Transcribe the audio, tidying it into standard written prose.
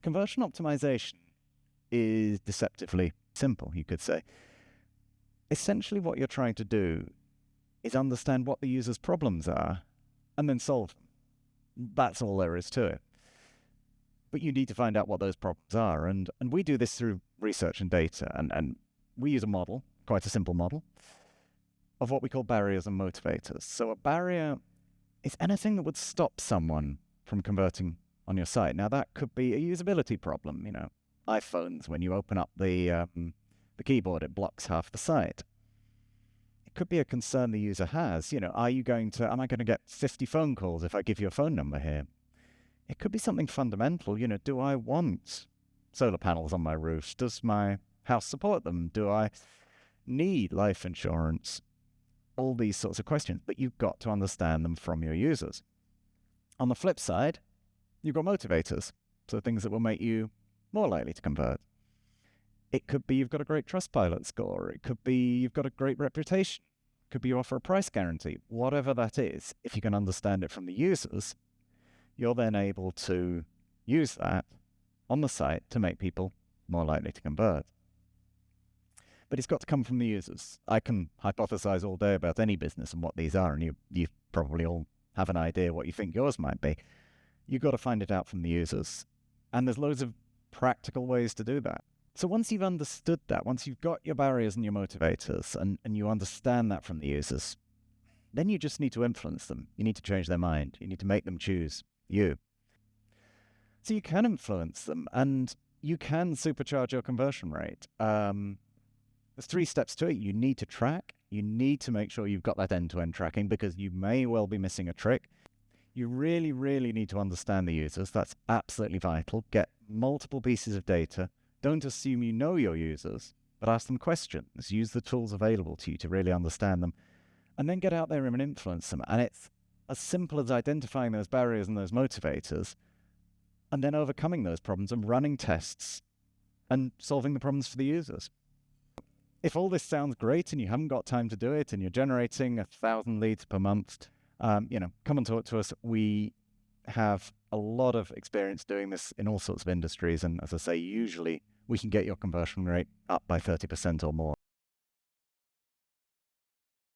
Conversion optimization is deceptively simple, you could say. Essentially what you're trying to do is understand what the user's problems are and then solve them. That's all there is to it. But you need to find out what those problems are. And we do this through research and data. And we use a model, quite a simple model, of what we call barriers and motivators. So a barrier is anything that would stop someone from converting on your site. Now, that could be a usability problem. iPhones, when you open up the keyboard, it blocks half the site. It could be a concern the user has. Am I going to get 50 phone calls if I give you a phone number here? It could be something fundamental. Do I want solar panels on my roof? Does my house support them? Do I need life insurance? All these sorts of questions, but you've got to understand them from your users. On the flip side, you've got motivators, so things that will make you more likely to convert. It could be you've got a great Trustpilot score. It could be you've got a great reputation. It could be you offer a price guarantee. Whatever that is, if you can understand it from the users, you're then able to use that on the site to make people more likely to convert. But it's got to come from the users. I can hypothesize all day about any business and what these are, and you probably all have an idea what you think yours might be. You've got to find it out from the users. And there's loads of practical ways to do that. So once you've understood that, once you've got your barriers and your motivators, and you understand that from the users, then you just need to influence them. You need to change their mind. You need to make them choose you. So you can influence them, and you can supercharge your conversion rate. There's 3 steps to it. You need to track. You need to make sure you've got that end-to-end tracking, because you may well be missing a trick. You really, really need to understand the users. That's absolutely vital. Get multiple pieces of data. Don't assume you know your users, but ask them questions. Use the tools available to you to really understand them, and then get out there and influence them. And it's as simple as identifying those barriers and those motivators, and then overcoming those problems and running tests and solving the problems for the users. If all this sounds great and you haven't got time to do it and you're generating 1,000 leads per month, come and talk to us. We have a lot of experience doing this in all sorts of industries. And as I say, usually we can get your conversion rate up by 30% or more.